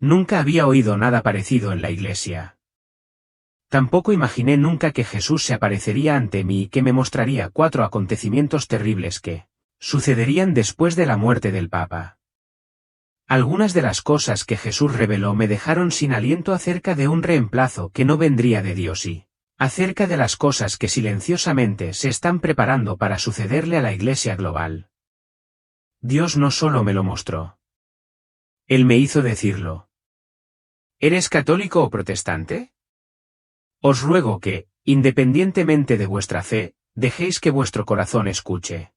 Nunca había oído nada parecido en la iglesia. Tampoco imaginé nunca que Jesús se aparecería ante mí y que me mostraría 4 acontecimientos terribles que sucederían después de la muerte del Papa. Algunas de las cosas que Jesús reveló me dejaron sin aliento acerca de un reemplazo que no vendría de Dios y acerca de las cosas que silenciosamente se están preparando para sucederle a la Iglesia global. Dios no solo me lo mostró. Él me hizo decirlo. ¿Eres católico o protestante? Os ruego que, independientemente de vuestra fe, dejéis que vuestro corazón escuche.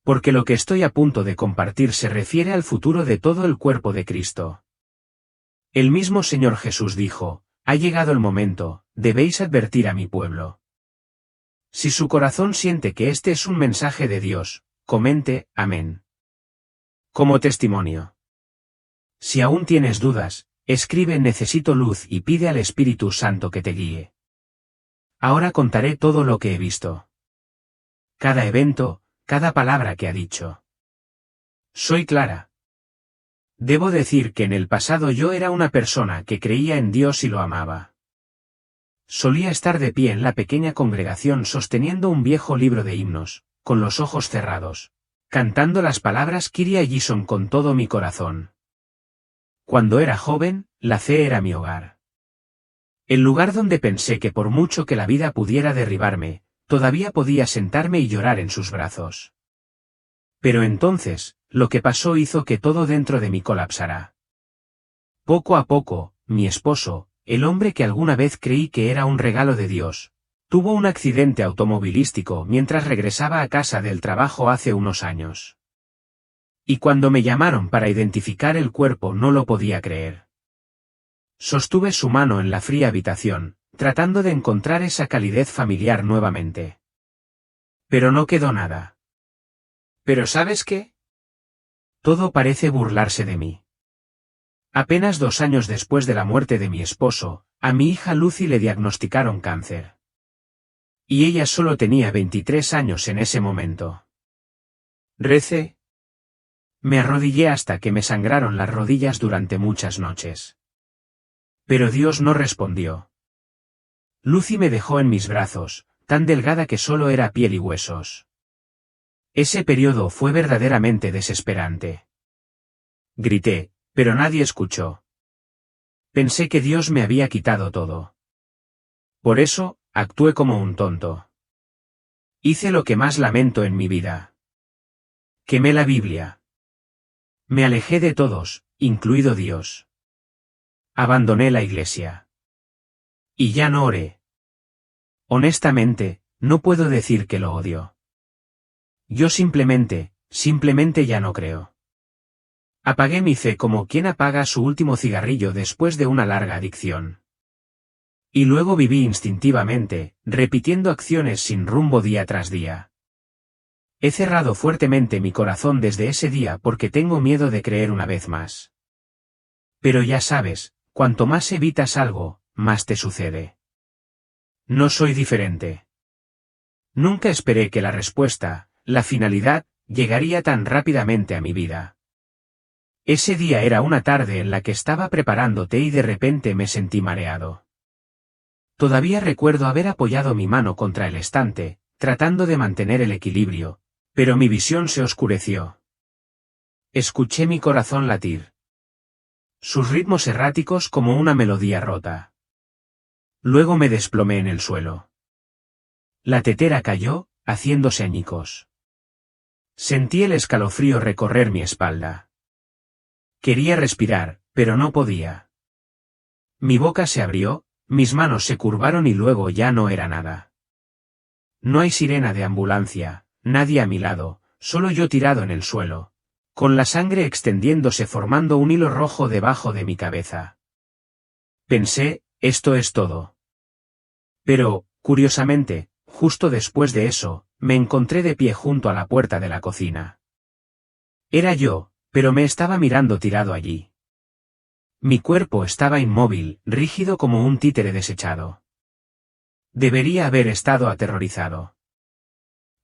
Porque lo que estoy a punto de compartir se refiere al futuro de todo el cuerpo de Cristo. El mismo Señor Jesús dijo, ha llegado el momento, debéis advertir a mi pueblo. Si su corazón siente que este es un mensaje de Dios, comente, amén. Como testimonio. Si aún tienes dudas, escribe necesito luz y pide al Espíritu Santo que te guíe. Ahora contaré todo lo que he visto. Cada evento, cada palabra que ha dicho. Soy clara. Debo decir que en el pasado yo era una persona que creía en Dios y lo amaba. Solía estar de pie en la pequeña congregación sosteniendo un viejo libro de himnos, con los ojos cerrados, cantando las palabras Kyrie eleison con todo mi corazón. Cuando era joven, la fe era mi hogar. El lugar donde pensé que por mucho que la vida pudiera derribarme, todavía podía sentarme y llorar en sus brazos. Pero entonces, lo que pasó hizo que todo dentro de mí colapsara. Poco a poco, mi esposo, el hombre que alguna vez creí que era un regalo de Dios, tuvo un accidente automovilístico mientras regresaba a casa del trabajo hace unos años. Y cuando me llamaron para identificar el cuerpo no lo podía creer. Sostuve su mano en la fría habitación, tratando de encontrar esa calidez familiar nuevamente. Pero no quedó nada. ¿Pero sabes qué? Todo parece burlarse de mí. Apenas 2 años después de la muerte de mi esposo, a mi hija Lucy le diagnosticaron cáncer. Y ella solo tenía 23 años en ese momento. Recé. Me arrodillé hasta que me sangraron las rodillas durante muchas noches. Pero Dios no respondió. Lucy me dejó en mis brazos, tan delgada que solo era piel y huesos. Ese periodo fue verdaderamente desesperante. Grité, pero nadie escuchó. Pensé que Dios me había quitado todo. Por eso, actué como un tonto. Hice lo que más lamento en mi vida. Quemé la Biblia. Me alejé de todos, incluido Dios. Abandoné la iglesia. Y ya no oré. Honestamente, no puedo decir que lo odio. Yo simplemente ya no creo. Apagué mi fe como quien apaga su último cigarrillo después de una larga adicción. Y luego viví instintivamente, repitiendo acciones sin rumbo día tras día. He cerrado fuertemente mi corazón desde ese día porque tengo miedo de creer una vez más. Pero ya sabes, cuanto más evitas algo, más te sucede. No soy diferente. Nunca esperé que la respuesta, la finalidad, llegaría tan rápidamente a mi vida. Ese día era una tarde en la que estaba preparando té y de repente me sentí mareado. Todavía recuerdo haber apoyado mi mano contra el estante, tratando de mantener el equilibrio, pero mi visión se oscureció. Escuché mi corazón latir. Sus ritmos erráticos como una melodía rota. Luego me desplomé en el suelo. La tetera cayó, haciéndose añicos. Sentí el escalofrío recorrer mi espalda. Quería respirar, pero no podía. Mi boca se abrió, mis manos se curvaron y luego ya no era nada. No hay sirena de ambulancia, nadie a mi lado, solo yo tirado en el suelo, con la sangre extendiéndose formando un hilo rojo debajo de mi cabeza. Pensé, esto es todo. Pero, curiosamente, justo después de eso, me encontré de pie junto a la puerta de la cocina. Era yo, pero me estaba mirando tirado allí. Mi cuerpo estaba inmóvil, rígido como un títere desechado. Debería haber estado aterrorizado.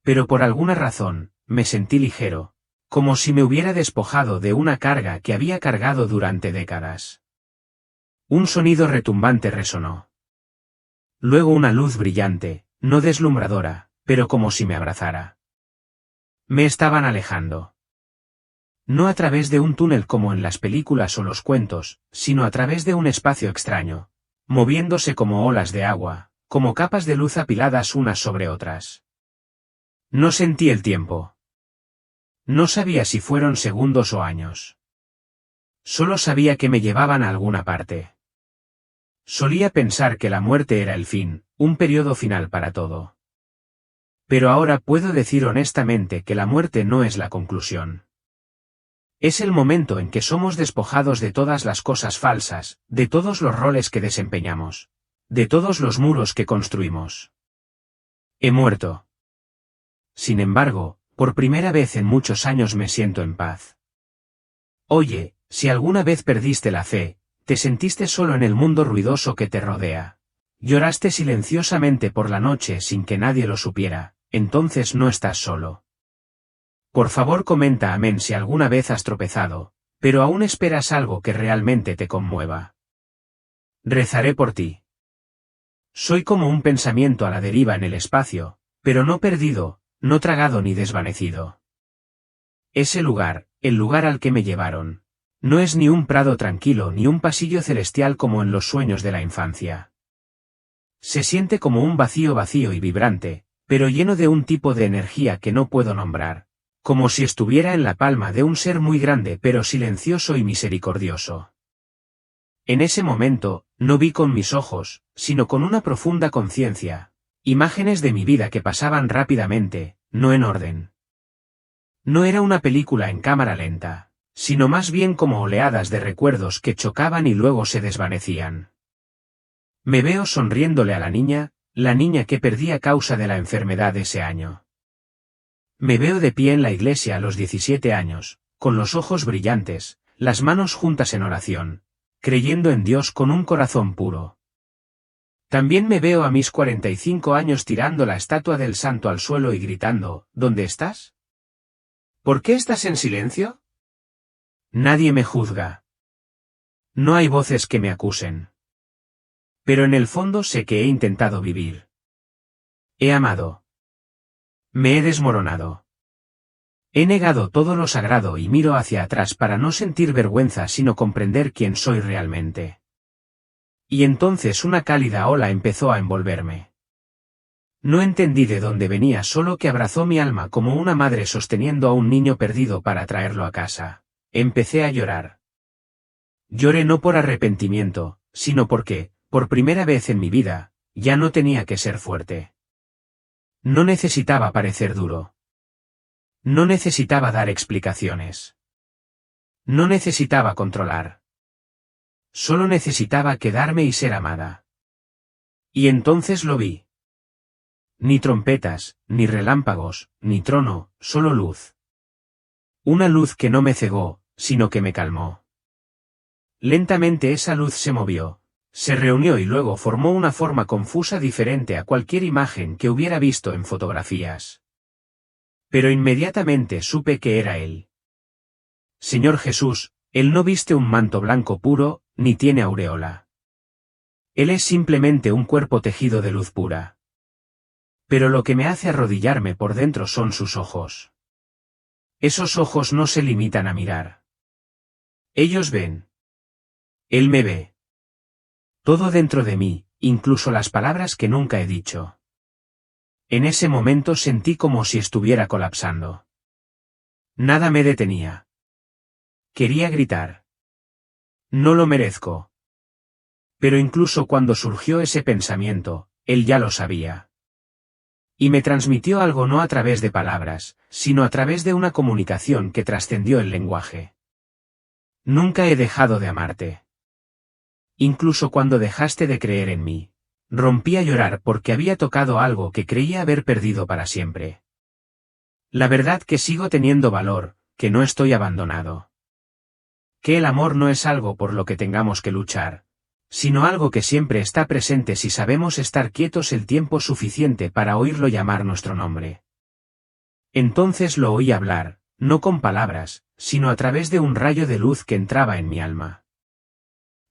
Pero por alguna razón, me sentí ligero, Como si me hubiera despojado de una carga que había cargado durante décadas. Un sonido retumbante resonó. Luego una luz brillante, no deslumbradora, pero como si me abrazara. Me estaban alejando. No a través de un túnel como en las películas o los cuentos, sino a través de un espacio extraño, moviéndose como olas de agua, como capas de luz apiladas unas sobre otras. No sentí el tiempo. No sabía si fueron segundos o años. Solo sabía que me llevaban a alguna parte. Solía pensar que la muerte era el fin, un periodo final para todo. Pero ahora puedo decir honestamente que la muerte no es la conclusión. Es el momento en que somos despojados de todas las cosas falsas, de todos los roles que desempeñamos, de todos los muros que construimos. He muerto. Sin embargo, por primera vez en muchos años me siento en paz. Oye, si alguna vez perdiste la fe, te sentiste solo en el mundo ruidoso que te rodea, lloraste silenciosamente por la noche sin que nadie lo supiera, entonces no estás solo. Por favor comenta amén si alguna vez has tropezado, pero aún esperas algo que realmente te conmueva. Rezaré por ti. Soy como un pensamiento a la deriva en el espacio, pero no perdido, no tragado ni desvanecido. Ese lugar, el lugar al que me llevaron, no es ni un prado tranquilo ni un pasillo celestial como en los sueños de la infancia. Se siente como un vacío vacío y vibrante, pero lleno de un tipo de energía que no puedo nombrar, como si estuviera en la palma de un ser muy grande pero silencioso y misericordioso. En ese momento, no vi con mis ojos, sino con una profunda conciencia, imágenes de mi vida que pasaban rápidamente, no en orden. No era una película en cámara lenta, sino más bien como oleadas de recuerdos que chocaban y luego se desvanecían. Me veo sonriéndole a la niña que perdí a causa de la enfermedad ese año. Me veo de pie en la iglesia a los 17 años, con los ojos brillantes, las manos juntas en oración, creyendo en Dios con un corazón puro. También me veo a mis 45 años tirando la estatua del santo al suelo y gritando, ¿dónde estás? ¿Por qué estás en silencio? Nadie me juzga. No hay voces que me acusen. Pero en el fondo sé que he intentado vivir. He amado. Me he desmoronado. He negado todo lo sagrado y miro hacia atrás para no sentir vergüenza sino comprender quién soy realmente. Y entonces una cálida ola empezó a envolverme. No entendí de dónde venía, solo que abrazó mi alma como una madre sosteniendo a un niño perdido para traerlo a casa. Empecé a llorar. Lloré no por arrepentimiento, sino porque, por primera vez en mi vida, ya no tenía que ser fuerte. No necesitaba parecer duro. No necesitaba dar explicaciones. No necesitaba controlar. Solo necesitaba quedarme y ser amada. Y entonces lo vi. Ni trompetas, ni relámpagos, ni trono, solo luz. Una luz que no me cegó, sino que me calmó. Lentamente esa luz se movió, se reunió y luego formó una forma confusa diferente a cualquier imagen que hubiera visto en fotografías. Pero inmediatamente supe que era Él. Señor Jesús, Él no viste un manto blanco puro, ni tiene aureola. Él es simplemente un cuerpo tejido de luz pura. Pero lo que me hace arrodillarme por dentro son sus ojos. Esos ojos no se limitan a mirar. Ellos ven. Él me ve. Todo dentro de mí, incluso las palabras que nunca he dicho. En ese momento sentí como si estuviera colapsando. Nada me detenía. Quería gritar. No lo merezco. Pero incluso cuando surgió ese pensamiento, él ya lo sabía. Y me transmitió algo no a través de palabras, sino a través de una comunicación que trascendió el lenguaje. Nunca he dejado de amarte. Incluso cuando dejaste de creer en mí. Rompí a llorar porque había tocado algo que creía haber perdido para siempre. La verdad que sigo teniendo valor, que no estoy abandonado. Que el amor no es algo por lo que tengamos que luchar, sino algo que siempre está presente si sabemos estar quietos el tiempo suficiente para oírlo llamar nuestro nombre. Entonces lo oí hablar, no con palabras, sino a través de un rayo de luz que entraba en mi alma.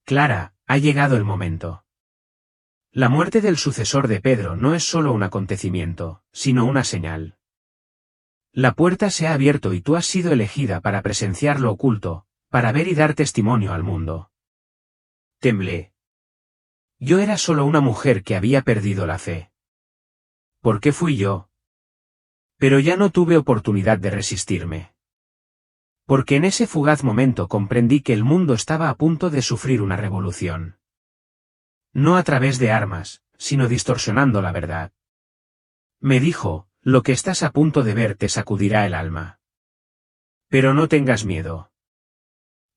Clara, ha llegado el momento. La muerte del sucesor de Pedro no es solo un acontecimiento, sino una señal. La puerta se ha abierto y tú has sido elegida para presenciar lo oculto, para ver y dar testimonio al mundo. Temblé. Yo era solo una mujer que había perdido la fe. ¿Por qué fui yo? Pero ya no tuve oportunidad de resistirme. Porque en ese fugaz momento comprendí que el mundo estaba a punto de sufrir una revolución. No a través de armas, sino distorsionando la verdad. Me dijo, lo que estás a punto de ver te sacudirá el alma. Pero no tengas miedo.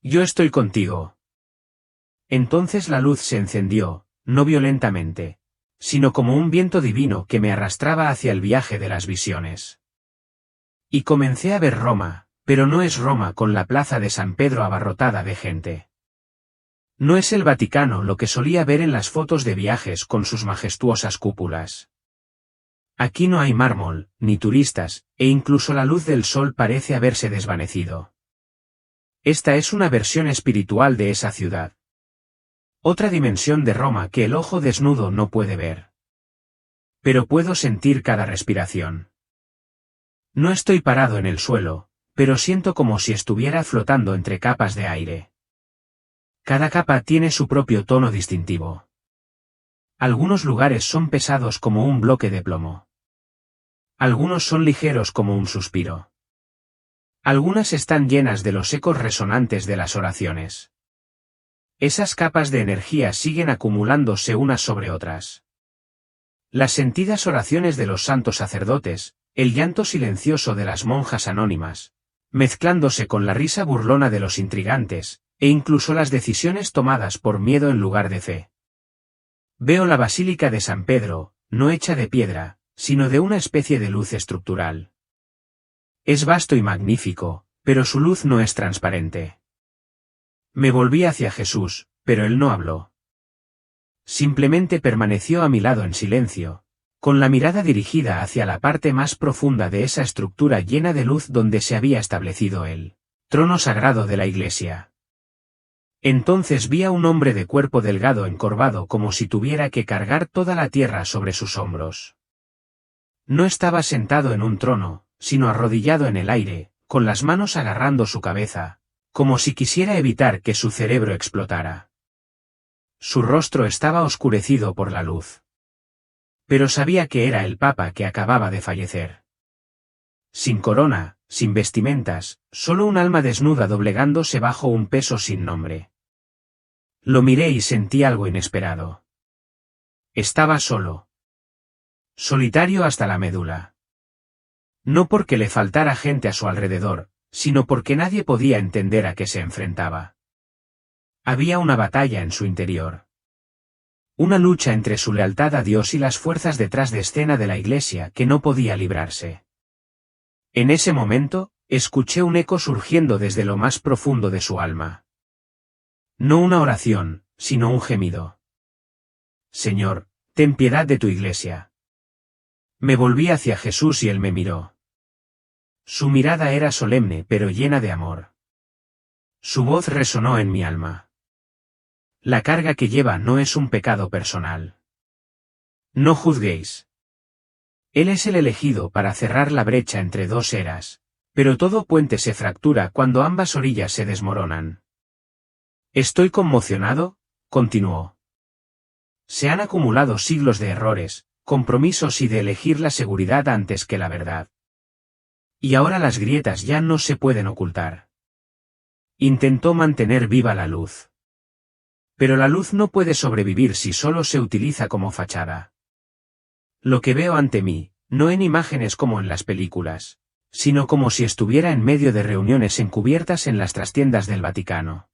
Yo estoy contigo. Entonces la luz se encendió, no violentamente, sino como un viento divino que me arrastraba hacia el viaje de las visiones. Y comencé a ver Roma, pero no es Roma con la plaza de San Pedro abarrotada de gente. No es el Vaticano lo que solía ver en las fotos de viajes con sus majestuosas cúpulas. Aquí no hay mármol, ni turistas, e incluso la luz del sol parece haberse desvanecido. Esta es una versión espiritual de esa ciudad. Otra dimensión de Roma que el ojo desnudo no puede ver. Pero puedo sentir cada respiración. No estoy parado en el suelo, pero siento como si estuviera flotando entre capas de aire. Cada capa tiene su propio tono distintivo. Algunos lugares son pesados como un bloque de plomo. Algunos son ligeros como un suspiro. Algunas están llenas de los ecos resonantes de las oraciones. Esas capas de energía siguen acumulándose unas sobre otras. Las sentidas oraciones de los santos sacerdotes, el llanto silencioso de las monjas anónimas, mezclándose con la risa burlona de los intrigantes, e incluso las decisiones tomadas por miedo en lugar de fe. Veo la Basílica de San Pedro, no hecha de piedra, sino de una especie de luz estructural. Es vasto y magnífico, pero su luz no es transparente. Me volví hacia Jesús, pero él no habló. Simplemente permaneció a mi lado en silencio, con la mirada dirigida hacia la parte más profunda de esa estructura llena de luz donde se había establecido el trono sagrado de la iglesia. Entonces vi a un hombre de cuerpo delgado encorvado como si tuviera que cargar toda la tierra sobre sus hombros. No estaba sentado en un trono, sino arrodillado en el aire, con las manos agarrando su cabeza, como si quisiera evitar que su cerebro explotara. Su rostro estaba oscurecido por la luz. Pero sabía que era el Papa que acababa de fallecer. Sin corona, sin vestimentas, solo un alma desnuda doblegándose bajo un peso sin nombre. Lo miré y sentí algo inesperado. Estaba solo. Solitario hasta la médula. No porque le faltara gente a su alrededor, sino porque nadie podía entender a qué se enfrentaba. Había una batalla en su interior. Una lucha entre su lealtad a Dios y las fuerzas detrás de escena de la iglesia que no podía librarse. En ese momento, escuché un eco surgiendo desde lo más profundo de su alma. No una oración, sino un gemido. Señor, ten piedad de tu iglesia. Me volví hacia Jesús y él me miró. Su mirada era solemne pero llena de amor. Su voz resonó en mi alma. La carga que lleva no es un pecado personal. No juzguéis. Él es el elegido para cerrar la brecha entre dos eras, pero todo puente se fractura cuando ambas orillas se desmoronan. Estoy conmocionado, continuó. Se han acumulado siglos de errores, compromisos y de elegir la seguridad antes que la verdad. Y ahora las grietas ya no se pueden ocultar. Intentó mantener viva la luz. Pero la luz no puede sobrevivir si solo se utiliza como fachada. Lo que veo ante mí, no en imágenes como en las películas, sino como si estuviera en medio de reuniones encubiertas en las trastiendas del Vaticano.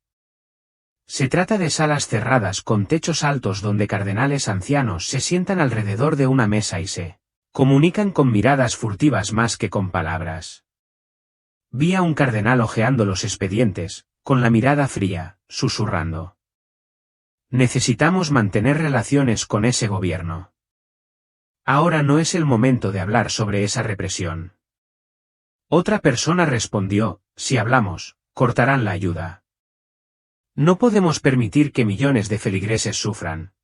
Se trata de salas cerradas con techos altos donde cardenales ancianos se sientan alrededor de una mesa y se comunican con miradas furtivas más que con palabras. Vi a un cardenal hojeando los expedientes, con la mirada fría, susurrando. Necesitamos mantener relaciones con ese gobierno. Ahora no es el momento de hablar sobre esa represión. Otra persona respondió, si hablamos, cortarán la ayuda. No podemos permitir que millones de feligreses sufran.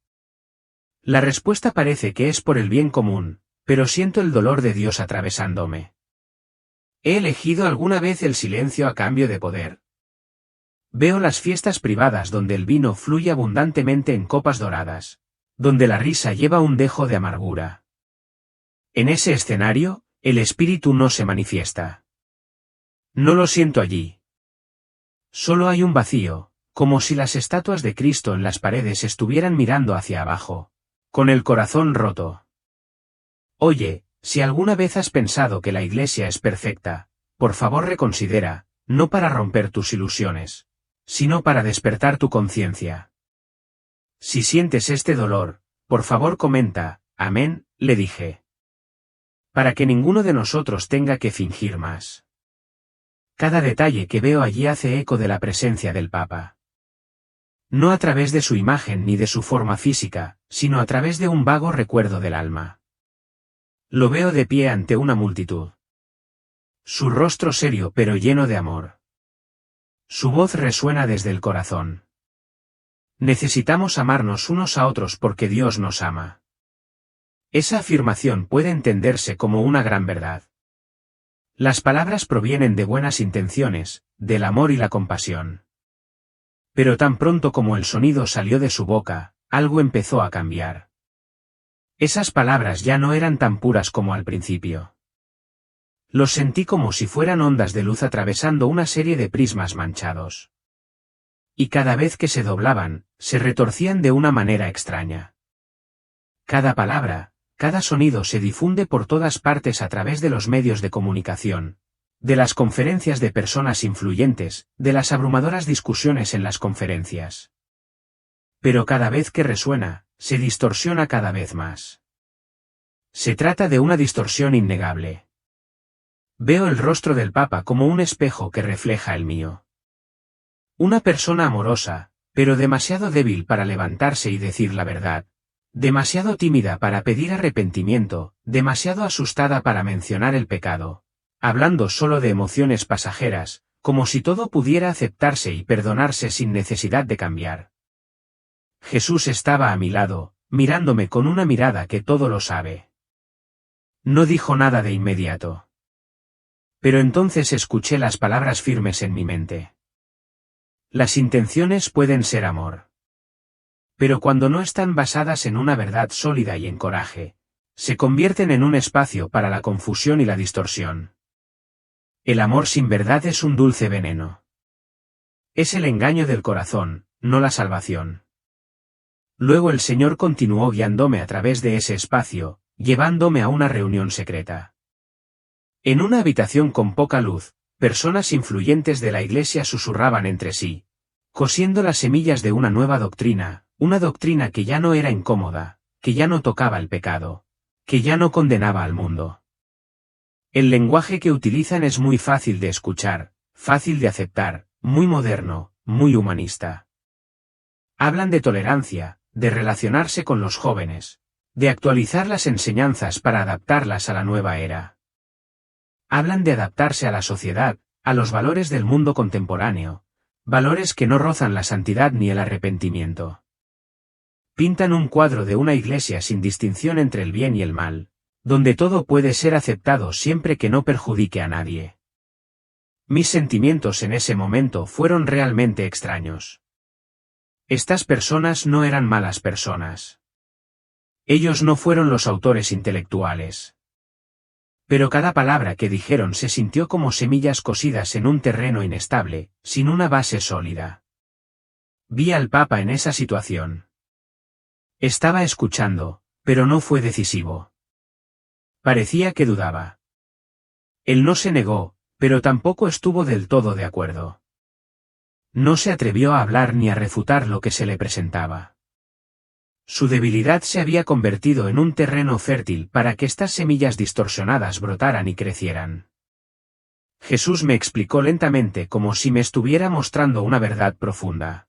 La respuesta parece que es por el bien común, pero siento el dolor de Dios atravesándome. ¿He elegido alguna vez el silencio a cambio de poder? Veo las fiestas privadas donde el vino fluye abundantemente en copas doradas, donde la risa lleva un dejo de amargura. En ese escenario, el espíritu no se manifiesta. No lo siento allí. Solo hay un vacío, como si las estatuas de Cristo en las paredes estuvieran mirando hacia abajo, con el corazón roto. Oye, si alguna vez has pensado que la Iglesia es perfecta, por favor reconsidera, no para romper tus ilusiones, sino para despertar tu conciencia. Si sientes este dolor, por favor comenta, amén, le dije. Para que ninguno de nosotros tenga que fingir más. Cada detalle que veo allí hace eco de la presencia del Papa. No a través de su imagen ni de su forma física, sino a través de un vago recuerdo del alma. Lo veo de pie ante una multitud. Su rostro serio pero lleno de amor. Su voz resuena desde el corazón. Necesitamos amarnos unos a otros porque Dios nos ama. Esa afirmación puede entenderse como una gran verdad. Las palabras provienen de buenas intenciones, del amor y la compasión. Pero tan pronto como el sonido salió de su boca, algo empezó a cambiar. Esas palabras ya no eran tan puras como al principio. Los sentí como si fueran ondas de luz atravesando una serie de prismas manchados. Y cada vez que se doblaban, se retorcían de una manera extraña. Cada palabra, cada sonido se difunde por todas partes a través de los medios de comunicación, de las conferencias de personas influyentes, de las abrumadoras discusiones en las conferencias. Pero cada vez que resuena, se distorsiona cada vez más. Se trata de una distorsión innegable. Veo el rostro del Papa como un espejo que refleja el mío. Una persona amorosa, pero demasiado débil para levantarse y decir la verdad, demasiado tímida para pedir arrepentimiento, demasiado asustada para mencionar el pecado, hablando solo de emociones pasajeras, como si todo pudiera aceptarse y perdonarse sin necesidad de cambiar. Jesús estaba a mi lado, mirándome con una mirada que todo lo sabe. No dijo nada de inmediato. Pero entonces escuché las palabras firmes en mi mente. Las intenciones pueden ser amor. Pero cuando no están basadas en una verdad sólida y en coraje, se convierten en un espacio para la confusión y la distorsión. El amor sin verdad es un dulce veneno. Es el engaño del corazón, no la salvación. Luego el Señor continuó guiándome a través de ese espacio, llevándome a una reunión secreta. En una habitación con poca luz, personas influyentes de la Iglesia susurraban entre sí, cosiendo las semillas de una nueva doctrina, una doctrina que ya no era incómoda, que ya no tocaba el pecado, que ya no condenaba al mundo. El lenguaje que utilizan es muy fácil de escuchar, fácil de aceptar, muy moderno, muy humanista. Hablan de tolerancia, de relacionarse con los jóvenes, de actualizar las enseñanzas para adaptarlas a la nueva era. Hablan de adaptarse a la sociedad, a los valores del mundo contemporáneo, valores que no rozan la santidad ni el arrepentimiento. Pintan un cuadro de una iglesia sin distinción entre el bien y el mal, donde todo puede ser aceptado siempre que no perjudique a nadie. Mis sentimientos en ese momento fueron realmente extraños. Estas personas no eran malas personas. Ellos no fueron los autores intelectuales. Pero cada palabra que dijeron se sintió como semillas cosidas en un terreno inestable, sin una base sólida. Vi al Papa en esa situación. Estaba escuchando, pero no fue decisivo. Parecía que dudaba. Él no se negó, pero tampoco estuvo del todo de acuerdo. No se atrevió a hablar ni a refutar lo que se le presentaba. Su debilidad se había convertido en un terreno fértil para que estas semillas distorsionadas brotaran y crecieran. Jesús me explicó lentamente como si me estuviera mostrando una verdad profunda.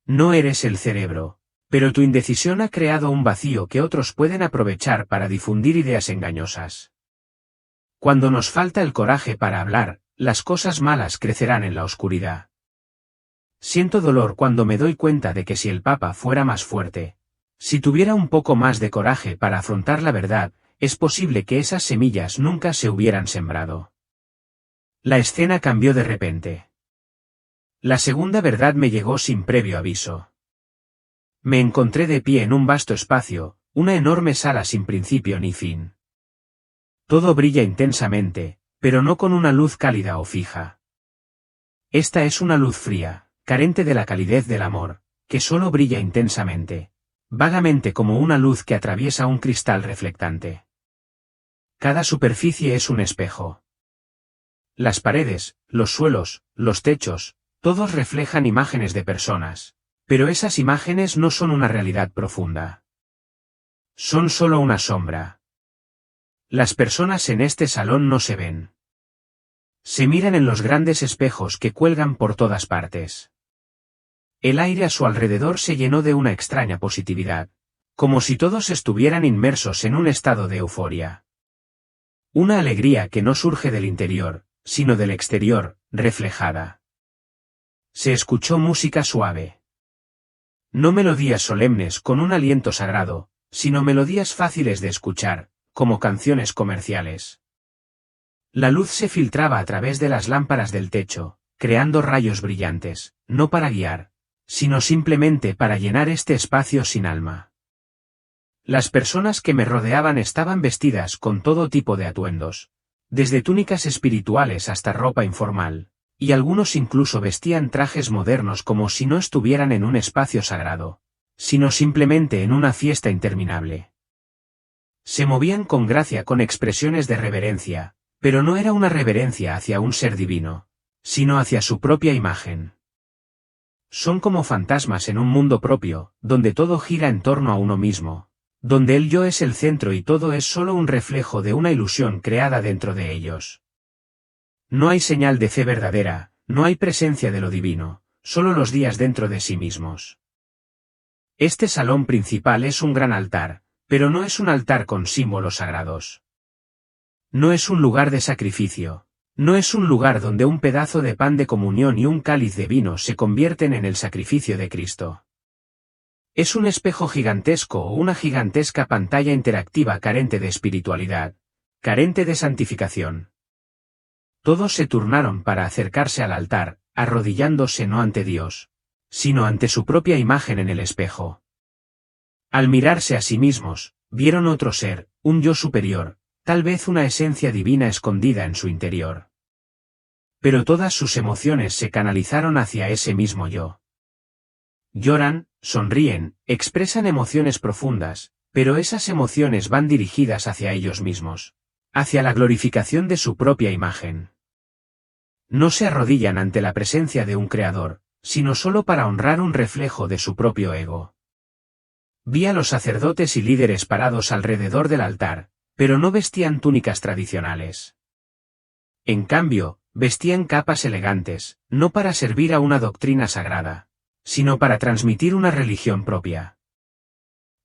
No eres el cerebro, pero tu indecisión ha creado un vacío que otros pueden aprovechar para difundir ideas engañosas. Cuando nos falta el coraje para hablar, las cosas malas crecerán en la oscuridad. Siento dolor cuando me doy cuenta de que si el Papa fuera más fuerte, si tuviera un poco más de coraje para afrontar la verdad, es posible que esas semillas nunca se hubieran sembrado. La escena cambió de repente. La segunda verdad me llegó sin previo aviso. Me encontré de pie en un vasto espacio, una enorme sala sin principio ni fin. Todo brilla intensamente, pero no con una luz cálida o fija. Esta es una luz fría, carente de la calidez del amor, que solo brilla intensamente, vagamente como una luz que atraviesa un cristal reflectante. Cada superficie es un espejo. Las paredes, los suelos, los techos, todos reflejan imágenes de personas, pero esas imágenes no son una realidad profunda. Son solo una sombra. Las personas en este salón no se ven. Se miran en los grandes espejos que cuelgan por todas partes. El aire a su alrededor se llenó de una extraña positividad, como si todos estuvieran inmersos en un estado de euforia. Una alegría que no surge del interior, sino del exterior, reflejada. Se escuchó música suave. No melodías solemnes con un aliento sagrado, sino melodías fáciles de escuchar, como canciones comerciales. La luz se filtraba a través de las lámparas del techo, creando rayos brillantes, no para guiar, sino simplemente para llenar este espacio sin alma. Las personas que me rodeaban estaban vestidas con todo tipo de atuendos, desde túnicas espirituales hasta ropa informal, y algunos incluso vestían trajes modernos como si no estuvieran en un espacio sagrado, sino simplemente en una fiesta interminable. Se movían con gracia con expresiones de reverencia, pero no era una reverencia hacia un ser divino, sino hacia su propia imagen. Son como fantasmas en un mundo propio, donde todo gira en torno a uno mismo, donde el yo es el centro y todo es solo un reflejo de una ilusión creada dentro de ellos. No hay señal de fe verdadera, no hay presencia de lo divino, solo los días dentro de sí mismos. Este salón principal es un gran altar, pero no es un altar con símbolos sagrados. No es un lugar de sacrificio, no es un lugar donde un pedazo de pan de comunión y un cáliz de vino se convierten en el sacrificio de Cristo. Es un espejo gigantesco o una gigantesca pantalla interactiva carente de espiritualidad, carente de santificación. Todos se turnaron para acercarse al altar, arrodillándose no ante Dios, sino ante su propia imagen en el espejo. Al mirarse a sí mismos, vieron otro ser, un yo superior, tal vez una esencia divina escondida en su interior. Pero todas sus emociones se canalizaron hacia ese mismo yo. Lloran, sonríen, expresan emociones profundas, pero esas emociones van dirigidas hacia ellos mismos, hacia la glorificación de su propia imagen. No se arrodillan ante la presencia de un creador, sino solo para honrar un reflejo de su propio ego. Vi a los sacerdotes y líderes parados alrededor del altar, pero no vestían túnicas tradicionales. En cambio, vestían capas elegantes, no para servir a una doctrina sagrada, sino para transmitir una religión propia.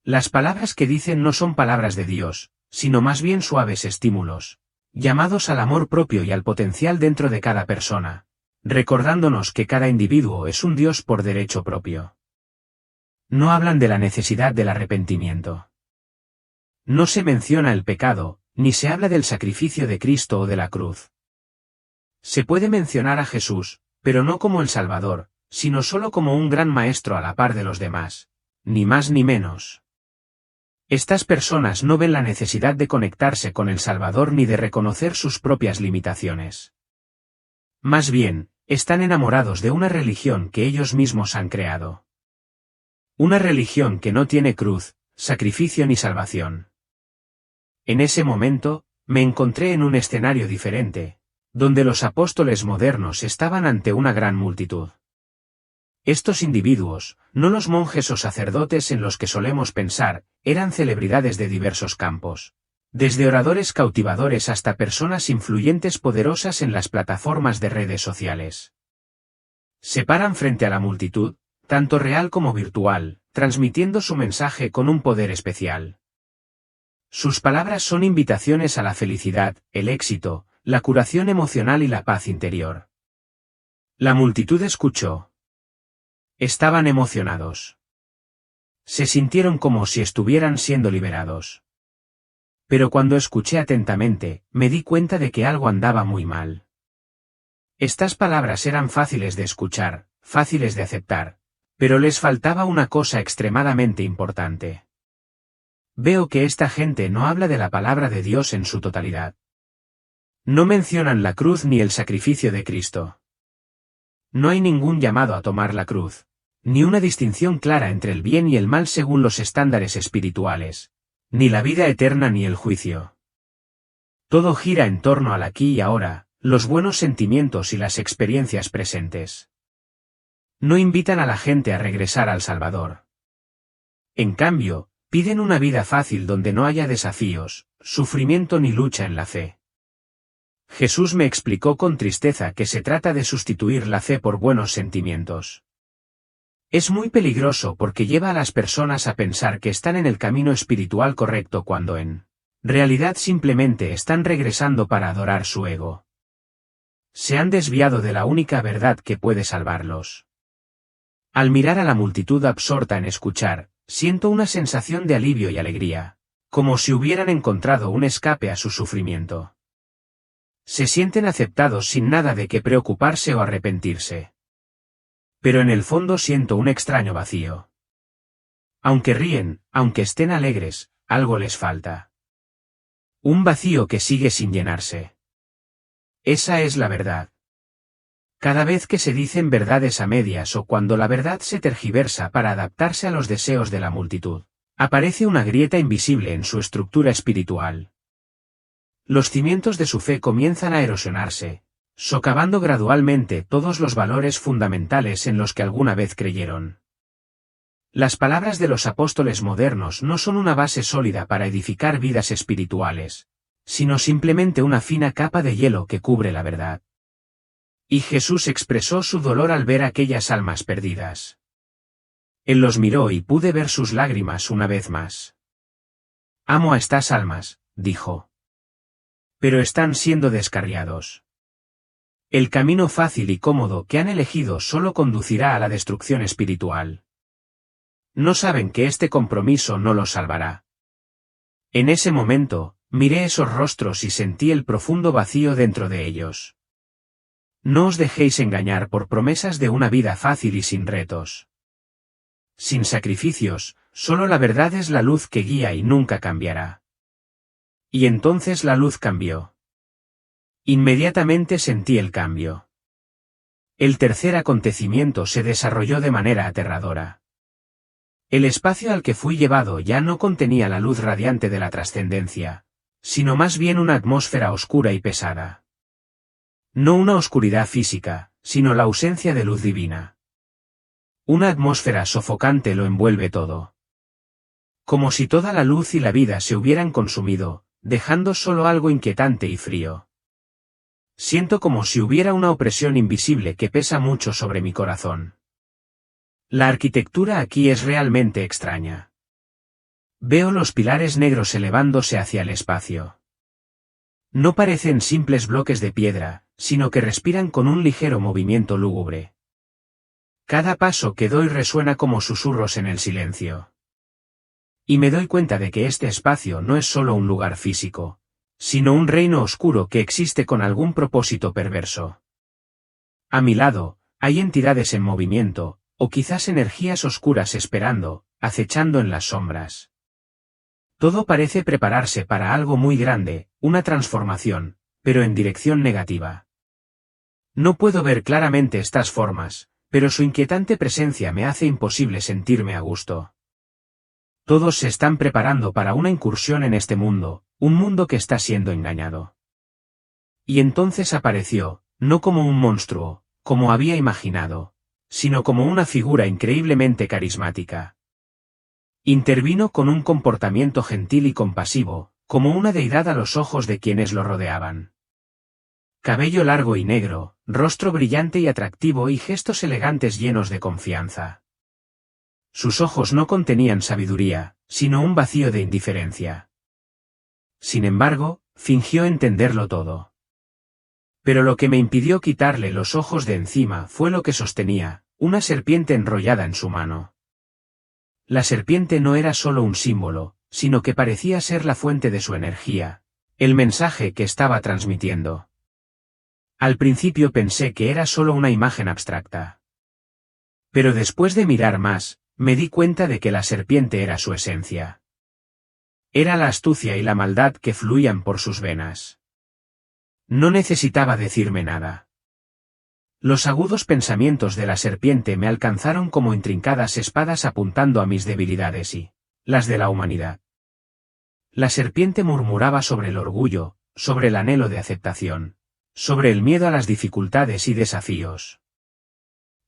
Las palabras que dicen no son palabras de Dios, sino más bien suaves estímulos, llamados al amor propio y al potencial dentro de cada persona, recordándonos que cada individuo es un Dios por derecho propio. No hablan de la necesidad del arrepentimiento. No se menciona el pecado, ni se habla del sacrificio de Cristo o de la cruz. Se puede mencionar a Jesús, pero no como el Salvador, sino solo como un gran maestro a la par de los demás, ni más ni menos. Estas personas no ven la necesidad de conectarse con el Salvador ni de reconocer sus propias limitaciones. Más bien, están enamorados de una religión que ellos mismos han creado. Una religión que no tiene cruz, sacrificio ni salvación. En ese momento, me encontré en un escenario diferente, donde los apóstoles modernos estaban ante una gran multitud. Estos individuos, no los monjes o sacerdotes en los que solemos pensar, eran celebridades de diversos campos, desde oradores cautivadores hasta personas influyentes poderosas en las plataformas de redes sociales. Se paran frente a la multitud, tanto real como virtual, transmitiendo su mensaje con un poder especial. Sus palabras son invitaciones a la felicidad, el éxito, la curación emocional y la paz interior. La multitud escuchó. Estaban emocionados. Se sintieron como si estuvieran siendo liberados. Pero cuando escuché atentamente, me di cuenta de que algo andaba muy mal. Estas palabras eran fáciles de escuchar, fáciles de aceptar, pero les faltaba una cosa extremadamente importante. Veo que esta gente no habla de la palabra de Dios en su totalidad. No mencionan la cruz ni el sacrificio de Cristo. No hay ningún llamado a tomar la cruz, ni una distinción clara entre el bien y el mal según los estándares espirituales, ni la vida eterna ni el juicio. Todo gira en torno al aquí y ahora, los buenos sentimientos y las experiencias presentes. No invitan a la gente a regresar al Salvador. En cambio, piden una vida fácil donde no haya desafíos, sufrimiento ni lucha en la fe. Jesús me explicó con tristeza que se trata de sustituir la fe por buenos sentimientos. Es muy peligroso porque lleva a las personas a pensar que están en el camino espiritual correcto cuando en realidad simplemente están regresando para adorar su ego. Se han desviado de la única verdad que puede salvarlos. Al mirar a la multitud absorta en escuchar, siento una sensación de alivio y alegría, como si hubieran encontrado un escape a su sufrimiento. Se sienten aceptados sin nada de qué preocuparse o arrepentirse. Pero en el fondo siento un extraño vacío. Aunque ríen, aunque estén alegres, algo les falta. Un vacío que sigue sin llenarse. Esa es la verdad. Cada vez que se dicen verdades a medias o cuando la verdad se tergiversa para adaptarse a los deseos de la multitud, aparece una grieta invisible en su estructura espiritual. Los cimientos de su fe comienzan a erosionarse, socavando gradualmente todos los valores fundamentales en los que alguna vez creyeron. Las palabras de los apóstoles modernos no son una base sólida para edificar vidas espirituales, sino simplemente una fina capa de hielo que cubre la verdad. Y Jesús expresó su dolor al ver aquellas almas perdidas. Él los miró y pude ver sus lágrimas una vez más. Amo a estas almas, dijo. Pero están siendo descarriados. El camino fácil y cómodo que han elegido solo conducirá a la destrucción espiritual. No saben que este compromiso no los salvará. En ese momento, miré esos rostros y sentí el profundo vacío dentro de ellos. No os dejéis engañar por promesas de una vida fácil y sin retos. Sin sacrificios, solo la verdad es la luz que guía y nunca cambiará. Y entonces la luz cambió. Inmediatamente sentí el cambio. El tercer acontecimiento se desarrolló de manera aterradora. El espacio al que fui llevado ya no contenía la luz radiante de la trascendencia, sino más bien una atmósfera oscura y pesada. No una oscuridad física, sino la ausencia de luz divina. Una atmósfera sofocante lo envuelve todo. Como si toda la luz y la vida se hubieran consumido, dejando solo algo inquietante y frío. Siento como si hubiera una opresión invisible que pesa mucho sobre mi corazón. La arquitectura aquí es realmente extraña. Veo los pilares negros elevándose hacia el espacio. No parecen simples bloques de piedra, sino que respiran con un ligero movimiento lúgubre. Cada paso que doy resuena como susurros en el silencio. Y me doy cuenta de que este espacio no es solo un lugar físico, sino un reino oscuro que existe con algún propósito perverso. A mi lado, hay entidades en movimiento, o quizás energías oscuras esperando, acechando en las sombras. Todo parece prepararse para algo muy grande, una transformación, pero en dirección negativa. No puedo ver claramente estas formas, pero su inquietante presencia me hace imposible sentirme a gusto. Todos se están preparando para una incursión en este mundo, un mundo que está siendo engañado. Y entonces apareció, no como un monstruo, como había imaginado, sino como una figura increíblemente carismática. Intervino con un comportamiento gentil y compasivo, como una deidad a los ojos de quienes lo rodeaban. Cabello largo y negro, rostro brillante y atractivo y gestos elegantes llenos de confianza. Sus ojos no contenían sabiduría, sino un vacío de indiferencia. Sin embargo, fingió entenderlo todo. Pero lo que me impidió quitarle los ojos de encima fue lo que sostenía, una serpiente enrollada en su mano. La serpiente no era solo un símbolo, sino que parecía ser la fuente de su energía, el mensaje que estaba transmitiendo. Al principio pensé que era solo una imagen abstracta. Pero después de mirar más, me di cuenta de que la serpiente era su esencia. Era la astucia y la maldad que fluían por sus venas. No necesitaba decirme nada. Los agudos pensamientos de la serpiente me alcanzaron como intrincadas espadas apuntando a mis debilidades y las de la humanidad. La serpiente murmuraba sobre el orgullo, sobre el anhelo de aceptación, sobre el miedo a las dificultades y desafíos.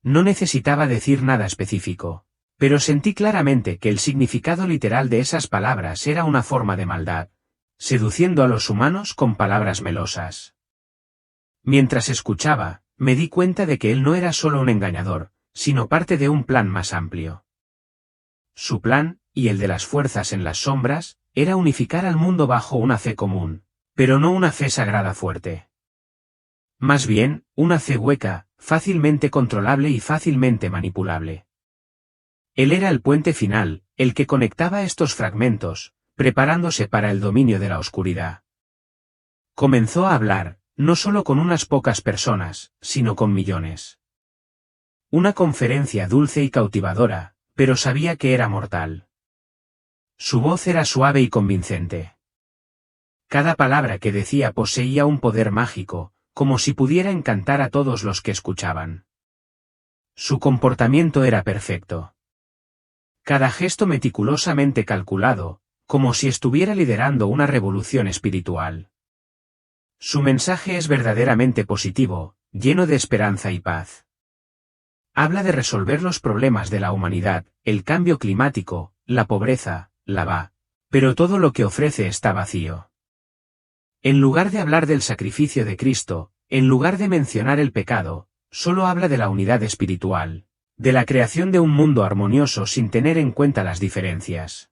No necesitaba decir nada específico, pero sentí claramente que el significado literal de esas palabras era una forma de maldad, seduciendo a los humanos con palabras melosas. Mientras escuchaba, me di cuenta de que él no era solo un engañador, sino parte de un plan más amplio. Su plan, y el de las fuerzas en las sombras, era unificar al mundo bajo una fe común, pero no una fe sagrada fuerte. Más bien, una fe hueca, fácilmente controlable y fácilmente manipulable. Él era el puente final, el que conectaba estos fragmentos, preparándose para el dominio de la oscuridad. Comenzó a hablar, no solo con unas pocas personas, sino con millones. Una conferencia dulce y cautivadora, pero sabía que era mortal. Su voz era suave y convincente. Cada palabra que decía poseía un poder mágico, como si pudiera encantar a todos los que escuchaban. Su comportamiento era perfecto. Cada gesto meticulosamente calculado, como si estuviera liderando una revolución espiritual. Su mensaje es verdaderamente positivo, lleno de esperanza y paz. Habla de resolver los problemas de la humanidad, el cambio climático, la pobreza, pero todo lo que ofrece está vacío. En lugar de hablar del sacrificio de Cristo, en lugar de mencionar el pecado, solo habla de la unidad espiritual, de la creación de un mundo armonioso sin tener en cuenta las diferencias.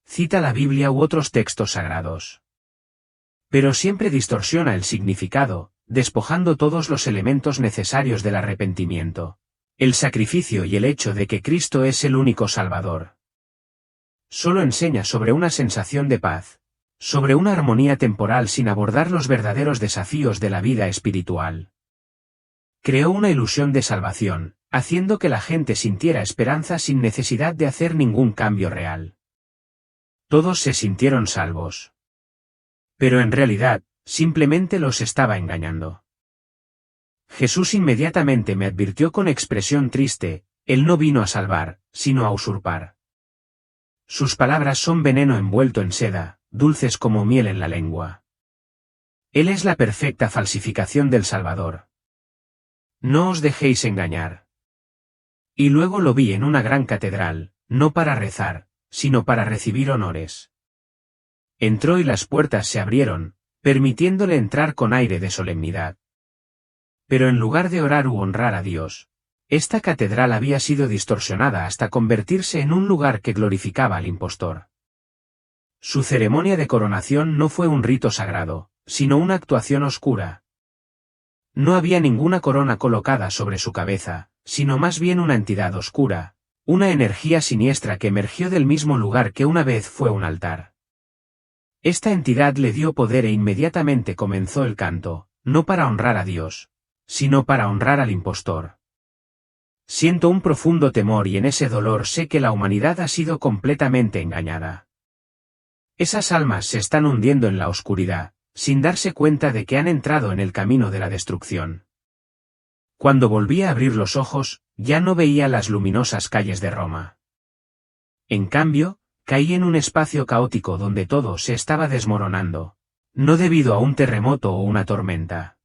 Cita la Biblia u otros textos sagrados. Pero siempre distorsiona el significado, despojando todos los elementos necesarios del arrepentimiento, el sacrificio y el hecho de que Cristo es el único Salvador. Solo enseña sobre una sensación de paz, sobre una armonía temporal sin abordar los verdaderos desafíos de la vida espiritual. Creó una ilusión de salvación, haciendo que la gente sintiera esperanza sin necesidad de hacer ningún cambio real. Todos se sintieron salvos. Pero en realidad, simplemente los estaba engañando. Jesús inmediatamente me advirtió con expresión triste, Él no vino a salvar, sino a usurpar. Sus palabras son veneno envuelto en seda, dulces como miel en la lengua. Él es la perfecta falsificación del Salvador. No os dejéis engañar. Y luego lo vi en una gran catedral, no para rezar, sino para recibir honores. Entró y las puertas se abrieron, permitiéndole entrar con aire de solemnidad. Pero en lugar de orar u honrar a Dios, esta catedral había sido distorsionada hasta convertirse en un lugar que glorificaba al impostor. Su ceremonia de coronación no fue un rito sagrado, sino una actuación oscura. No había ninguna corona colocada sobre su cabeza, sino más bien una entidad oscura, una energía siniestra que emergió del mismo lugar que una vez fue un altar. Esta entidad le dio poder e inmediatamente comenzó el canto, no para honrar a Dios, sino para honrar al impostor. Siento un profundo temor y en ese dolor sé que la humanidad ha sido completamente engañada. Esas almas se están hundiendo en la oscuridad, sin darse cuenta de que han entrado en el camino de la destrucción. Cuando volví a abrir los ojos, ya no veía las luminosas calles de Roma. En cambio, caí en un espacio caótico donde todo se estaba desmoronando, no debido a un terremoto o una tormenta.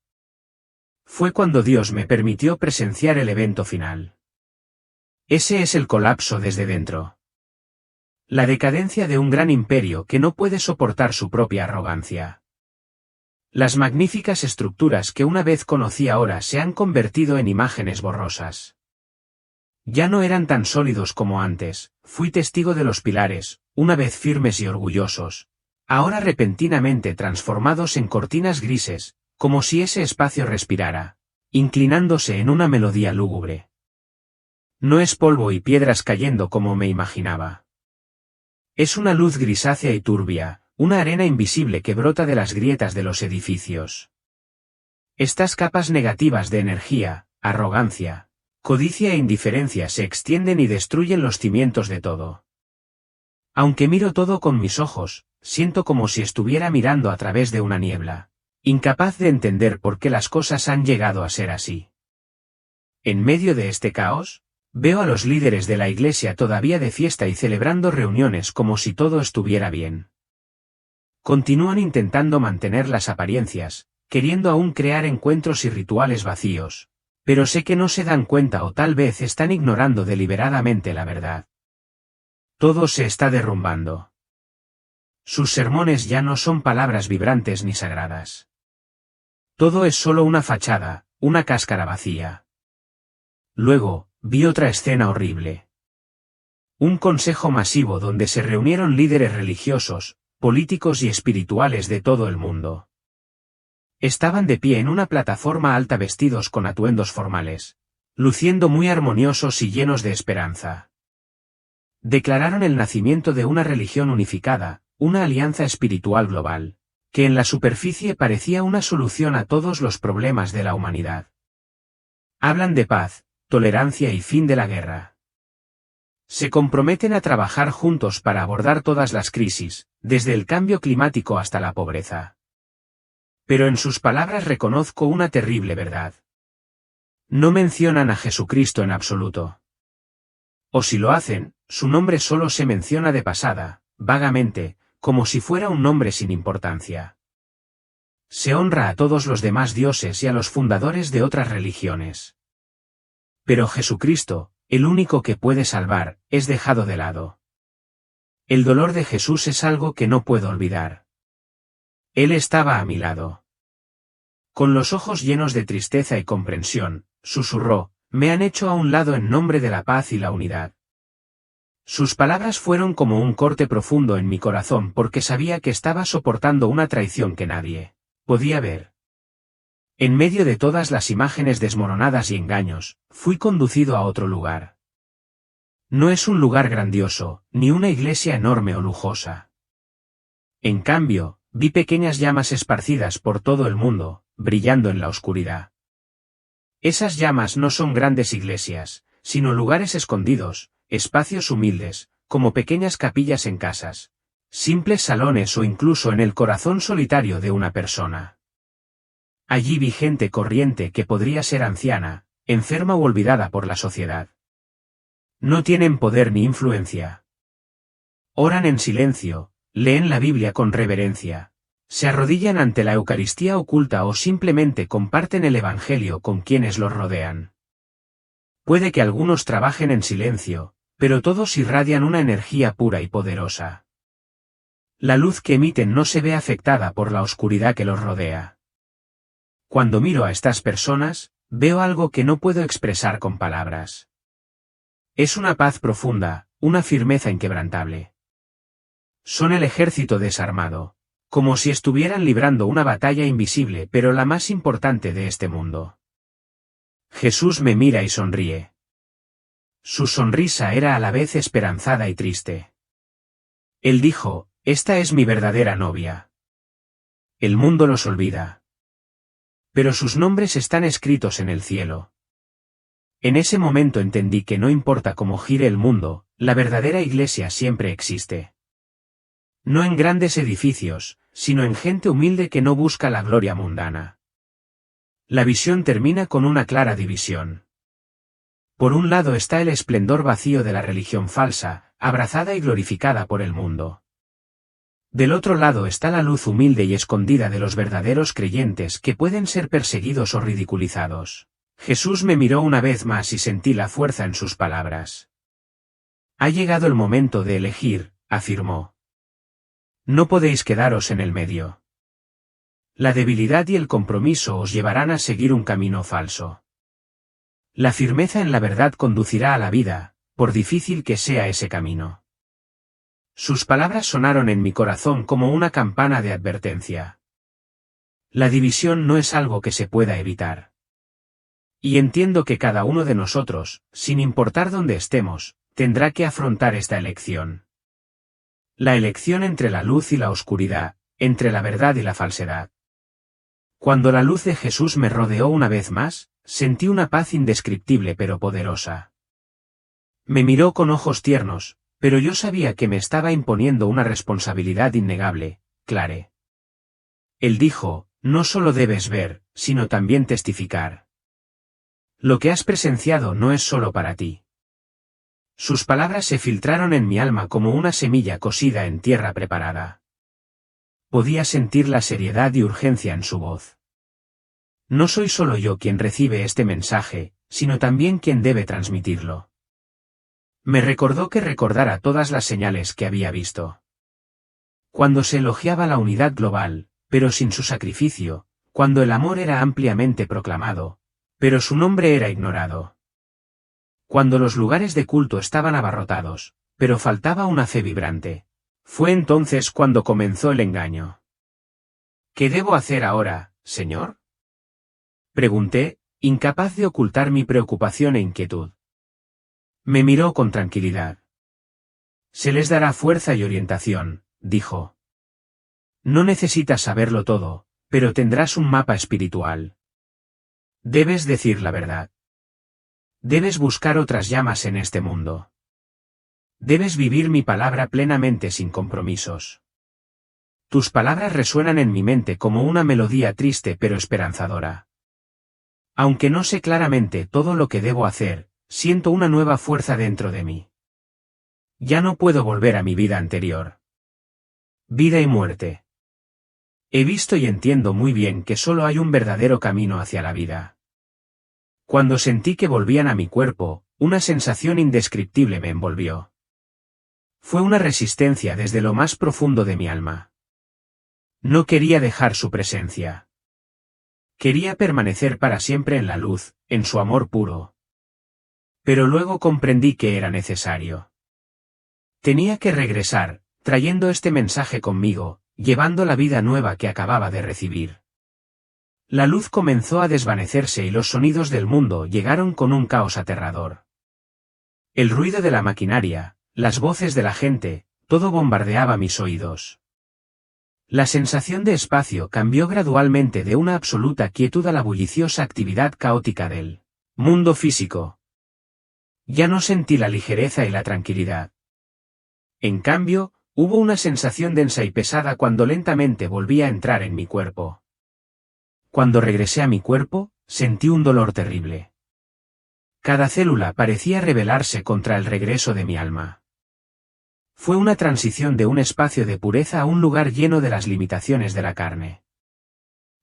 Fue cuando Dios me permitió presenciar el evento final. Ese es el colapso desde dentro. La decadencia de un gran imperio que no puede soportar su propia arrogancia. Las magníficas estructuras que una vez conocí ahora se han convertido en imágenes borrosas. Ya no eran tan sólidos como antes, fui testigo de los pilares, una vez firmes y orgullosos, ahora repentinamente transformados en cortinas grises, como si ese espacio respirara, inclinándose en una melodía lúgubre. No es polvo y piedras cayendo como me imaginaba. Es una luz grisácea y turbia, una arena invisible que brota de las grietas de los edificios. Estas capas negativas de energía, arrogancia, codicia e indiferencia se extienden y destruyen los cimientos de todo. Aunque miro todo con mis ojos, siento como si estuviera mirando a través de una niebla, incapaz de entender por qué las cosas han llegado a ser así. En medio de este caos, veo a los líderes de la iglesia todavía de fiesta y celebrando reuniones como si todo estuviera bien. Continúan intentando mantener las apariencias, queriendo aún crear encuentros y rituales vacíos, pero sé que no se dan cuenta o tal vez están ignorando deliberadamente la verdad. Todo se está derrumbando. Sus sermones ya no son palabras vibrantes ni sagradas. Todo es solo una fachada, una cáscara vacía. Luego, vi otra escena horrible. Un consejo masivo donde se reunieron líderes religiosos, políticos y espirituales de todo el mundo. Estaban de pie en una plataforma alta vestidos con atuendos formales, luciendo muy armoniosos y llenos de esperanza. Declararon el nacimiento de una religión unificada, una alianza espiritual global, que en la superficie parecía una solución a todos los problemas de la humanidad. Hablan de paz, tolerancia y fin de la guerra. Se comprometen a trabajar juntos para abordar todas las crisis, desde el cambio climático hasta la pobreza. Pero en sus palabras reconozco una terrible verdad. No mencionan a Jesucristo en absoluto. O si lo hacen, su nombre solo se menciona de pasada, vagamente, como si fuera un nombre sin importancia. Se honra a todos los demás dioses y a los fundadores de otras religiones. Pero Jesucristo, el único que puede salvar, es dejado de lado. El dolor de Jesús es algo que no puedo olvidar. Él estaba a mi lado. Con los ojos llenos de tristeza y comprensión, susurró, me han hecho a un lado en nombre de la paz y la unidad. Sus palabras fueron como un corte profundo en mi corazón porque sabía que estaba soportando una traición que nadie podía ver. En medio de todas las imágenes desmoronadas y engaños, fui conducido a otro lugar. No es un lugar grandioso, ni una iglesia enorme o lujosa. En cambio, vi pequeñas llamas esparcidas por todo el mundo, brillando en la oscuridad. Esas llamas no son grandes iglesias, sino lugares escondidos, espacios humildes, como pequeñas capillas en casas, simples salones o incluso en el corazón solitario de una persona. Allí vi gente corriente que podría ser anciana, enferma u olvidada por la sociedad. No tienen poder ni influencia. Oran en silencio, leen la Biblia con reverencia, se arrodillan ante la Eucaristía oculta o simplemente comparten el Evangelio con quienes los rodean. Puede que algunos trabajen en silencio, pero todos irradian una energía pura y poderosa. La luz que emiten no se ve afectada por la oscuridad que los rodea. Cuando miro a estas personas, veo algo que no puedo expresar con palabras. Es una paz profunda, una firmeza inquebrantable. Son el ejército desarmado, como si estuvieran librando una batalla invisible pero la más importante de este mundo. Jesús me mira y sonríe. Su sonrisa era a la vez esperanzada y triste. Él dijo, esta es mi verdadera novia. El mundo los olvida. Pero sus nombres están escritos en el cielo. En ese momento entendí que no importa cómo gire el mundo, la verdadera iglesia siempre existe. No en grandes edificios, sino en gente humilde que no busca la gloria mundana. La visión termina con una clara división. Por un lado está el esplendor vacío de la religión falsa, abrazada y glorificada por el mundo. Del otro lado está la luz humilde y escondida de los verdaderos creyentes que pueden ser perseguidos o ridiculizados. Jesús me miró una vez más y sentí la fuerza en sus palabras. Ha llegado el momento de elegir, afirmó. No podéis quedaros en el medio. La debilidad y el compromiso os llevarán a seguir un camino falso. La firmeza en la verdad conducirá a la vida, por difícil que sea ese camino. Sus palabras sonaron en mi corazón como una campana de advertencia. La división no es algo que se pueda evitar. Y entiendo que cada uno de nosotros, sin importar dónde estemos, tendrá que afrontar esta elección. La elección entre la luz y la oscuridad, entre la verdad y la falsedad. Cuando la luz de Jesús me rodeó una vez más, sentí una paz indescriptible pero poderosa. Me miró con ojos tiernos, pero yo sabía que me estaba imponiendo una responsabilidad innegable, Clare. Él dijo, no solo debes ver, sino también testificar. Lo que has presenciado no es solo para ti. Sus palabras se filtraron en mi alma como una semilla cosida en tierra preparada. Podía sentir la seriedad y urgencia en su voz. No soy solo yo quien recibe este mensaje, sino también quien debe transmitirlo. Me recordó que recordara todas las señales que había visto. Cuando se elogiaba la unidad global, pero sin su sacrificio, cuando el amor era ampliamente proclamado, pero su nombre era ignorado. Cuando los lugares de culto estaban abarrotados, pero faltaba una fe vibrante. Fue entonces cuando comenzó el engaño. ¿Qué debo hacer ahora, Señor? Pregunté, incapaz de ocultar mi preocupación e inquietud. Me miró con tranquilidad. Se les dará fuerza y orientación, dijo. No necesitas saberlo todo, pero tendrás un mapa espiritual. Debes decir la verdad. Debes buscar otras llamas en este mundo. Debes vivir mi palabra plenamente sin compromisos. Tus palabras resuenan en mi mente como una melodía triste pero esperanzadora. Aunque no sé claramente todo lo que debo hacer, siento una nueva fuerza dentro de mí. Ya no puedo volver a mi vida anterior. Vida y muerte. He visto y entiendo muy bien que solo hay un verdadero camino hacia la vida. Cuando sentí que volvían a mi cuerpo, una sensación indescriptible me envolvió. Fue una resistencia desde lo más profundo de mi alma. No quería dejar su presencia. Quería permanecer para siempre en la luz, en su amor puro. Pero luego comprendí que era necesario. Tenía que regresar, trayendo este mensaje conmigo, llevando la vida nueva que acababa de recibir. La luz comenzó a desvanecerse y los sonidos del mundo llegaron con un caos aterrador. El ruido de la maquinaria, las voces de la gente, todo bombardeaba mis oídos. La sensación de espacio cambió gradualmente de una absoluta quietud a la bulliciosa actividad caótica del mundo físico. Ya no sentí la ligereza y la tranquilidad. En cambio, hubo una sensación densa y pesada cuando lentamente volví a entrar en mi cuerpo. Cuando regresé a mi cuerpo, sentí un dolor terrible. Cada célula parecía rebelarse contra el regreso de mi alma. Fue una transición de un espacio de pureza a un lugar lleno de las limitaciones de la carne.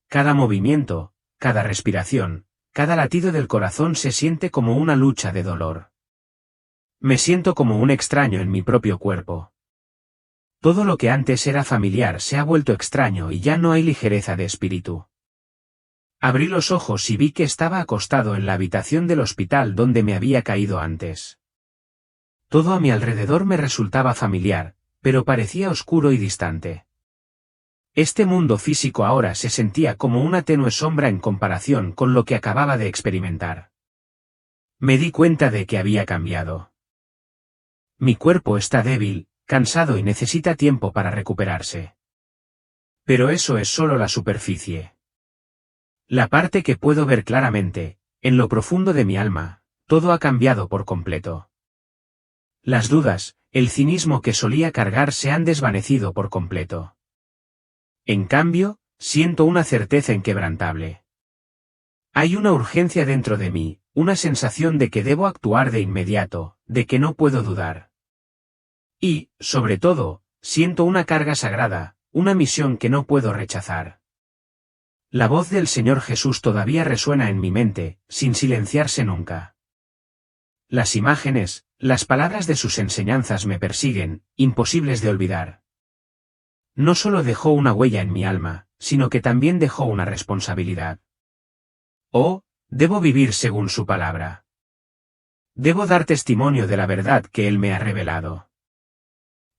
Cada movimiento, cada respiración, cada latido del corazón se siente como una lucha de dolor. Me siento como un extraño en mi propio cuerpo. Todo lo que antes era familiar se ha vuelto extraño y ya no hay ligereza de espíritu. Abrí los ojos y vi que estaba acostado en la habitación del hospital donde me había caído antes. Todo a mi alrededor me resultaba familiar, pero parecía oscuro y distante. Este mundo físico ahora se sentía como una tenue sombra en comparación con lo que acababa de experimentar. Me di cuenta de que había cambiado. Mi cuerpo está débil, cansado y necesita tiempo para recuperarse. Pero eso es solo la superficie. La parte que puedo ver claramente, en lo profundo de mi alma, todo ha cambiado por completo. Las dudas, el cinismo que solía cargar se han desvanecido por completo. En cambio, siento una certeza inquebrantable. Hay una urgencia dentro de mí, una sensación de que debo actuar de inmediato, de que no puedo dudar. Y, sobre todo, siento una carga sagrada, una misión que no puedo rechazar. La voz del Señor Jesús todavía resuena en mi mente, sin silenciarse nunca. Las imágenes, las palabras de sus enseñanzas me persiguen, imposibles de olvidar. No solo dejó una huella en mi alma, sino que también dejó una responsabilidad. Oh, debo vivir según su palabra. Debo dar testimonio de la verdad que Él me ha revelado.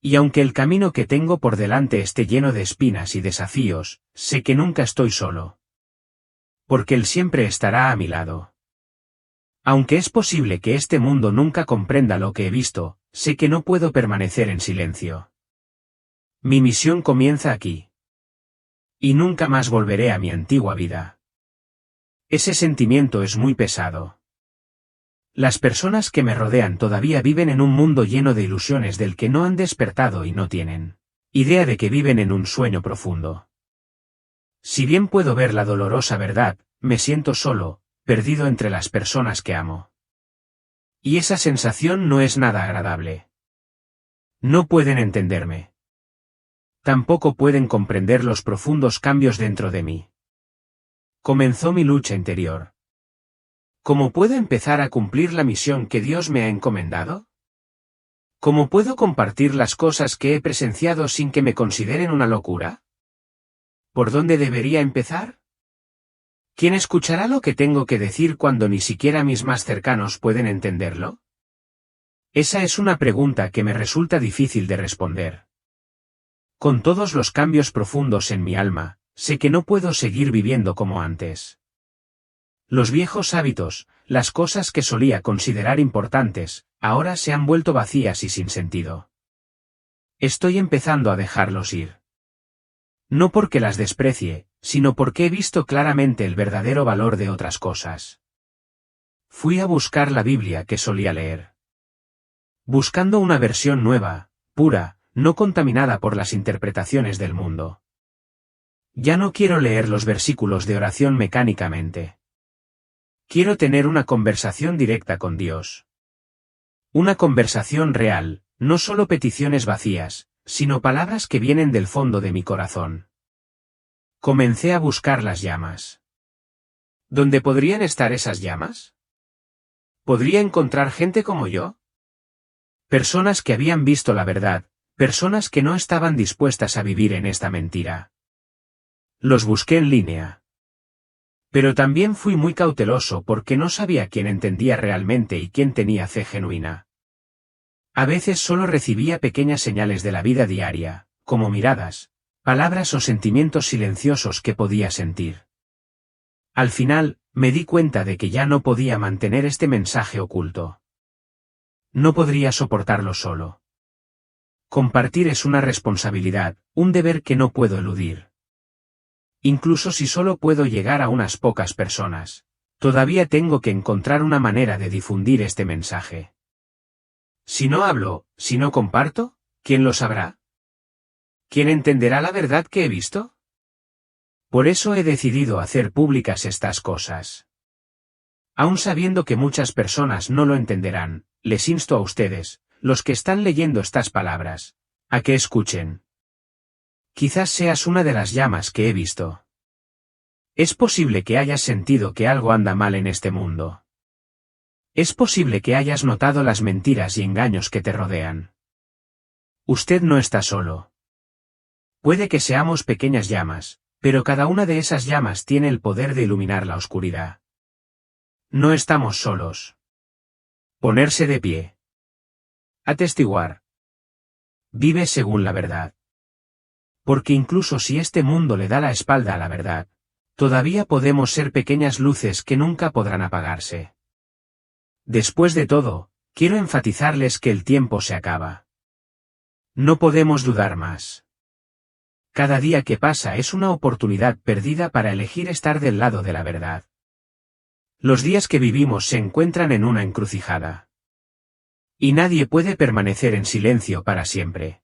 Y aunque el camino que tengo por delante esté lleno de espinas y desafíos, sé que nunca estoy solo. Porque Él siempre estará a mi lado. Aunque es posible que este mundo nunca comprenda lo que he visto, sé que no puedo permanecer en silencio. Mi misión comienza aquí. Y nunca más volveré a mi antigua vida. Ese sentimiento es muy pesado. Las personas que me rodean todavía viven en un mundo lleno de ilusiones del que no han despertado y no tienen idea de que viven en un sueño profundo. Si bien puedo ver la dolorosa verdad, me siento solo, perdido entre las personas que amo. Y esa sensación no es nada agradable. No pueden entenderme. Tampoco pueden comprender los profundos cambios dentro de mí. Comenzó mi lucha interior. ¿Cómo puedo empezar a cumplir la misión que Dios me ha encomendado? ¿Cómo puedo compartir las cosas que he presenciado sin que me consideren una locura? ¿Por dónde debería empezar? ¿Quién escuchará lo que tengo que decir cuando ni siquiera mis más cercanos pueden entenderlo? Esa es una pregunta que me resulta difícil de responder. Con todos los cambios profundos en mi alma, sé que no puedo seguir viviendo como antes. Los viejos hábitos, las cosas que solía considerar importantes, ahora se han vuelto vacías y sin sentido. Estoy empezando a dejarlos ir. No porque las desprecie, sino porque he visto claramente el verdadero valor de otras cosas. Fui a buscar la Biblia que solía leer. Buscando una versión nueva, pura, no contaminada por las interpretaciones del mundo. Ya no quiero leer los versículos de oración mecánicamente. Quiero tener una conversación directa con Dios. Una conversación real, no solo peticiones vacías, sino palabras que vienen del fondo de mi corazón. Comencé a buscar las llamas. ¿Dónde podrían estar esas llamas? ¿Podría encontrar gente como yo? Personas que habían visto la verdad, personas que no estaban dispuestas a vivir en esta mentira. Los busqué en línea. Pero también fui muy cauteloso porque no sabía quién entendía realmente y quién tenía fe genuina. A veces solo recibía pequeñas señales de la vida diaria, como miradas, palabras o sentimientos silenciosos que podía sentir. Al final, me di cuenta de que ya no podía mantener este mensaje oculto. No podría soportarlo solo. Compartir es una responsabilidad, un deber que no puedo eludir. Incluso si solo puedo llegar a unas pocas personas, todavía tengo que encontrar una manera de difundir este mensaje. Si no hablo, si no comparto, ¿quién lo sabrá? ¿Quién entenderá la verdad que he visto? Por eso he decidido hacer públicas estas cosas. Aun sabiendo que muchas personas no lo entenderán, les insto a ustedes, los que están leyendo estas palabras, a que escuchen. Quizás seas una de las llamas que he visto. Es posible que hayas sentido que algo anda mal en este mundo. Es posible que hayas notado las mentiras y engaños que te rodean. Usted no está solo. Puede que seamos pequeñas llamas, pero cada una de esas llamas tiene el poder de iluminar la oscuridad. No estamos solos. Ponerse de pie. Atestiguar. Vive según la verdad. Porque incluso si este mundo le da la espalda a la verdad, todavía podemos ser pequeñas luces que nunca podrán apagarse. Después de todo, quiero enfatizarles que el tiempo se acaba. No podemos dudar más. Cada día que pasa es una oportunidad perdida para elegir estar del lado de la verdad. Los días que vivimos se encuentran en una encrucijada. Y nadie puede permanecer en silencio para siempre.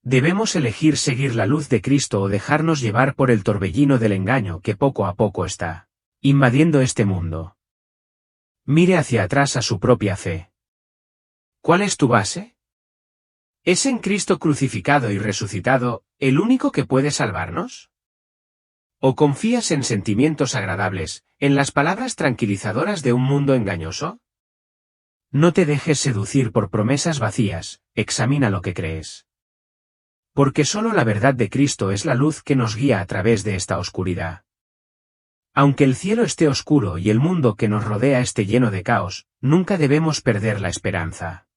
Debemos elegir seguir la luz de Cristo o dejarnos llevar por el torbellino del engaño que poco a poco está invadiendo este mundo. Mire hacia atrás a su propia fe. ¿Cuál es tu base? ¿Es en Cristo crucificado y resucitado, el único que puede salvarnos? ¿O confías en sentimientos agradables, en las palabras tranquilizadoras de un mundo engañoso? No te dejes seducir por promesas vacías, examina lo que crees. Porque solo la verdad de Cristo es la luz que nos guía a través de esta oscuridad. Aunque el cielo esté oscuro y el mundo que nos rodea esté lleno de caos, nunca debemos perder la esperanza.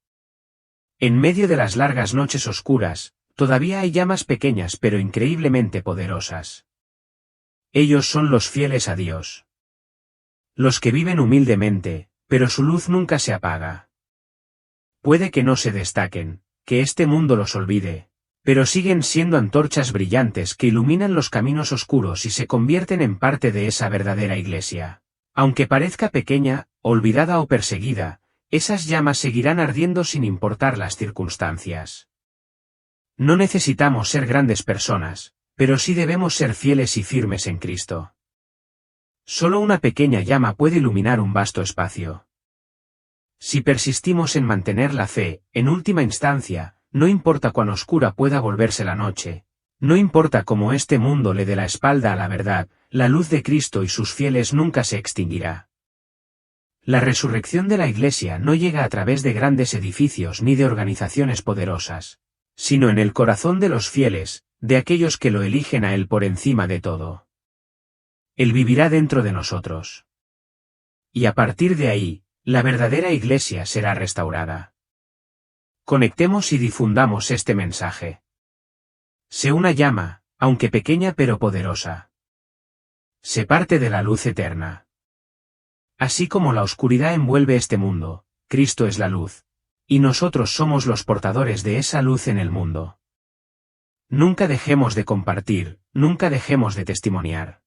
En medio de las largas noches oscuras, todavía hay llamas pequeñas pero increíblemente poderosas. Ellos son los fieles a Dios. Los que viven humildemente, pero su luz nunca se apaga. Puede que no se destaquen, que este mundo los olvide, pero siguen siendo antorchas brillantes que iluminan los caminos oscuros y se convierten en parte de esa verdadera iglesia. Aunque parezca pequeña, olvidada o perseguida, esas llamas seguirán ardiendo sin importar las circunstancias. No necesitamos ser grandes personas, pero sí debemos ser fieles y firmes en Cristo. Solo una pequeña llama puede iluminar un vasto espacio. Si persistimos en mantener la fe, en última instancia, no importa cuán oscura pueda volverse la noche, no importa cómo este mundo le dé la espalda a la verdad, la luz de Cristo y sus fieles nunca se extinguirá. La resurrección de la Iglesia no llega a través de grandes edificios ni de organizaciones poderosas, sino en el corazón de los fieles, de aquellos que lo eligen a Él por encima de todo. Él vivirá dentro de nosotros. Y a partir de ahí, la verdadera Iglesia será restaurada. Conectemos y difundamos este mensaje. Sé una llama, aunque pequeña pero poderosa. Sé parte de la luz eterna. Así como la oscuridad envuelve este mundo, Cristo es la luz, y nosotros somos los portadores de esa luz en el mundo. Nunca dejemos de compartir, nunca dejemos de testimoniar.